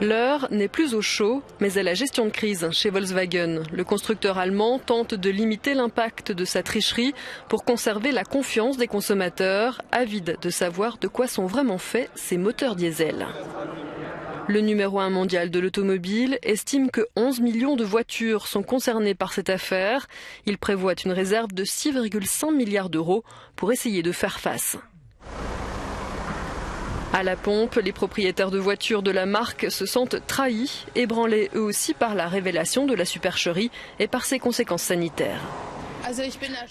L'heure n'est plus au chaud, mais à la gestion de crise chez Volkswagen. Le constructeur allemand tente de limiter l'impact de sa tricherie pour conserver la confiance des consommateurs, avides de savoir de quoi sont vraiment faits ces moteurs diesel. Le numéro 1 mondial de l'automobile estime que 11 millions de voitures sont concernées par cette affaire. Il prévoit une réserve de 6,5 milliards d'euros pour essayer de faire face. À la pompe, les propriétaires de voitures de la marque se sentent trahis, ébranlés eux aussi par la révélation de la supercherie et par ses conséquences sanitaires.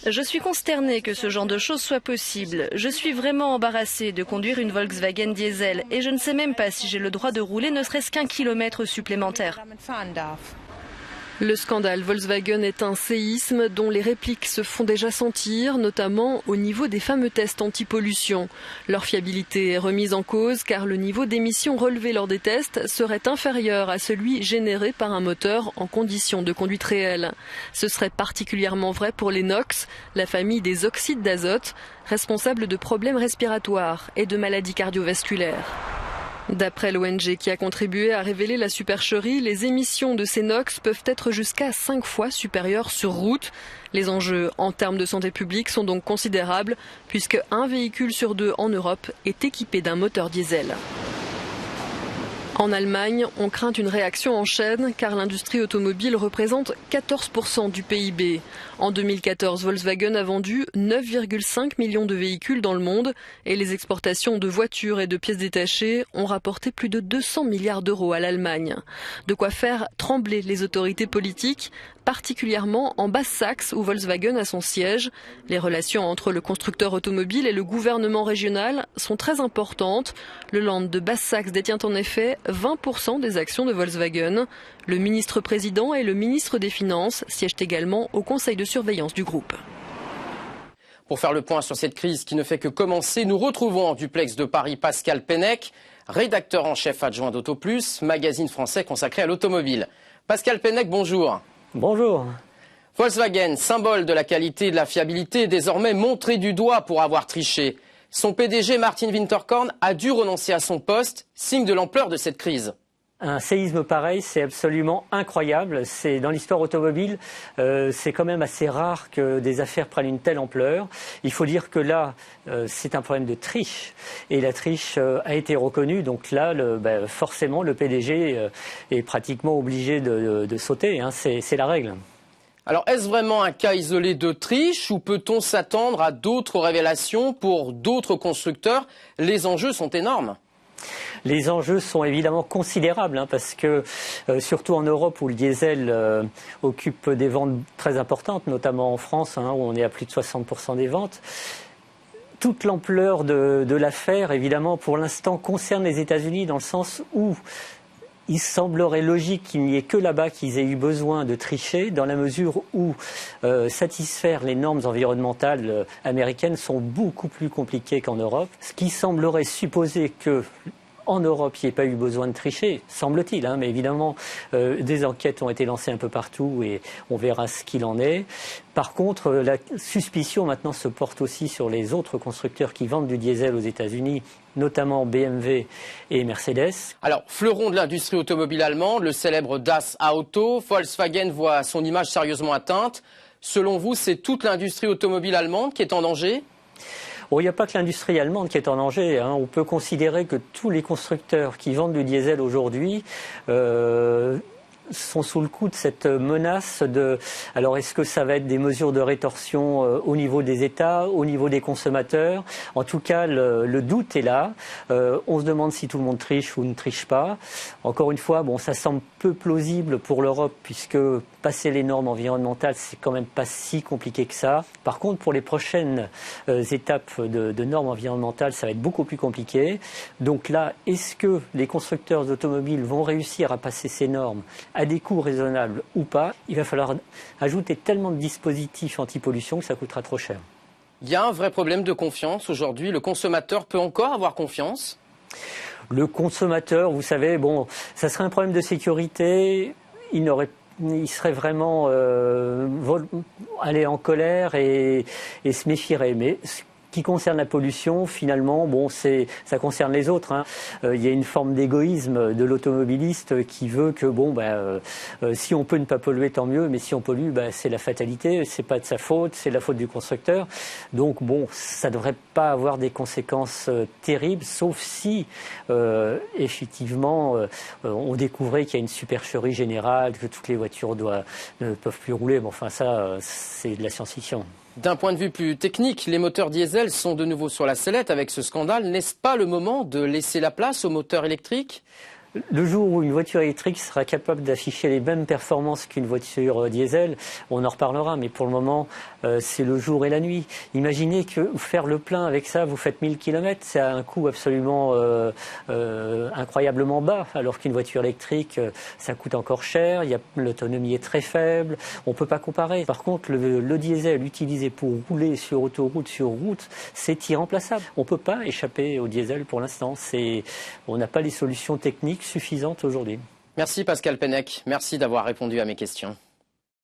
Je suis consternée que ce genre de choses soit possible. Je suis vraiment embarrassée de conduire une Volkswagen diesel et je ne sais même pas si j'ai le droit de rouler ne serait-ce qu'1 kilomètre supplémentaire. Le scandale Volkswagen est un séisme dont les répliques se font déjà sentir, notamment au niveau des fameux tests anti-pollution. Leur fiabilité est remise en cause car le niveau d'émissions relevé lors des tests serait inférieur à celui généré par un moteur en conditions de conduite réelle. Ce serait particulièrement vrai pour les NOx, la famille des oxydes d'azote, responsables de problèmes respiratoires et de maladies cardiovasculaires. D'après l'ONG qui a contribué à révéler la supercherie, les émissions de ces NOx peuvent être jusqu'à 5 fois supérieures sur route. Les enjeux en termes de santé publique sont donc considérables puisque un véhicule sur 2 en Europe est équipé d'un moteur diesel. En Allemagne, on craint une réaction en chaîne car l'industrie automobile représente 14% du PIB. En 2014, Volkswagen a vendu 9,5 millions de véhicules dans le monde et les exportations de voitures et de pièces détachées ont rapporté plus de 200 milliards d'euros à l'Allemagne. De quoi faire trembler les autorités politiques, particulièrement en Basse-Saxe où Volkswagen a son siège. Les relations entre le constructeur automobile et le gouvernement régional sont très importantes. Le Land de Basse-Saxe détient en effet 20% des actions de Volkswagen. Le ministre-président et le ministre des Finances siègent également au conseil de surveillance du groupe. Pour faire le point sur cette crise qui ne fait que commencer, nous retrouvons en duplex de Paris Pascal Pennec, rédacteur en chef adjoint d'AutoPlus, magazine français consacré à l'automobile. Pascal Pennec, bonjour. Bonjour. Volkswagen, symbole de la qualité et de la fiabilité, est désormais montré du doigt pour avoir triché. Son PDG, Martin Winterkorn, a dû renoncer à son poste, signe de l'ampleur de cette crise. Un séisme pareil, c'est absolument incroyable. C'est dans l'histoire automobile, c'est quand même assez rare que des affaires prennent une telle ampleur. Il faut dire que là, c'est un problème de triche, et la triche a été reconnue. Donc là, forcément, le PDG est pratiquement obligé de sauter. Hein. C'est la règle. Alors, est-ce vraiment un cas isolé de triche ou peut-on s'attendre à d'autres révélations pour d'autres constructeurs? Les enjeux sont énormes. Les enjeux sont évidemment considérables parce que, surtout en Europe où le diesel occupe des ventes très importantes, notamment en France où on est à plus de 60% des ventes, toute l'ampleur de l'affaire, évidemment, pour l'instant, concerne les États-Unis dans le sens où il semblerait logique qu'il n'y ait que là-bas qu'ils aient eu besoin de tricher, dans la mesure où satisfaire les normes environnementales américaines sont beaucoup plus compliquées qu'en Europe, ce qui semblerait supposer que en Europe, il n'y ait pas eu besoin de tricher, semble-t-il, mais évidemment, des enquêtes ont été lancées un peu partout et on verra ce qu'il en est. Par contre, la suspicion maintenant se porte aussi sur les autres constructeurs qui vendent du diesel aux États-Unis, notamment BMW et Mercedes. Alors, fleuron de l'industrie automobile allemande, le célèbre Das Auto, Volkswagen voit son image sérieusement atteinte. Selon vous, c'est toute l'industrie automobile allemande qui est en danger ? Bon, il n'y a pas que l'industrie allemande qui est en danger. On peut considérer que tous les constructeurs qui vendent du diesel aujourd'hui sont sous le coup de cette menace de... Alors, est-ce que ça va être des mesures de rétorsion au niveau des États, au niveau des consommateurs? En tout cas, le doute est là. On se demande si tout le monde triche ou ne triche pas. Encore une fois, bon, ça semble peu plausible pour l'Europe puisque passer les normes environnementales, c'est quand même pas si compliqué que ça. Par contre, pour les prochaines étapes de normes environnementales, ça va être beaucoup plus compliqué. Donc là, est-ce que les constructeurs automobiles vont réussir à passer ces normes à des coûts raisonnables ou pas? Il va falloir ajouter tellement de dispositifs anti-pollution que ça coûtera trop cher. Il y a un vrai problème de confiance aujourd'hui. Le consommateur peut encore avoir confiance? Le consommateur, vous savez, bon, ça serait un problème de sécurité. Il serait vraiment allé en colère et se méfierait. Mais ce qui concerne la pollution, finalement, bon, ça concerne les autres. Hein. Il y a une forme d'égoïsme de l'automobiliste qui veut que, si on peut ne pas polluer, tant mieux, mais si on pollue, c'est la fatalité, c'est pas de sa faute, c'est la faute du constructeur. Donc, ça devrait pas avoir des conséquences terribles, sauf si, effectivement, on découvrait qu'il y a une supercherie générale, que toutes les voitures ne peuvent plus rouler. Mais enfin, ça, c'est de la science-fiction. D'un point de vue plus technique, les moteurs diesel sont de nouveau sur la sellette avec ce scandale. N'est-ce pas le moment de laisser la place aux moteurs électriques ? Le jour où une voiture électrique sera capable d'afficher les mêmes performances qu'une voiture diesel, on en reparlera, mais pour le moment, c'est le jour et la nuit. Imaginez que faire le plein avec ça, vous faites 1000 km, c'est à un coût absolument incroyablement bas, alors qu'une voiture électrique, ça coûte encore cher, l'autonomie est très faible, on ne peut pas comparer. Par contre, le diesel utilisé pour rouler sur autoroute, sur route, c'est irremplaçable. On ne peut pas échapper au diesel pour l'instant. On n'a pas les solutions techniques suffisante aujourd'hui. Merci Pascal Pennec, merci d'avoir répondu à mes questions.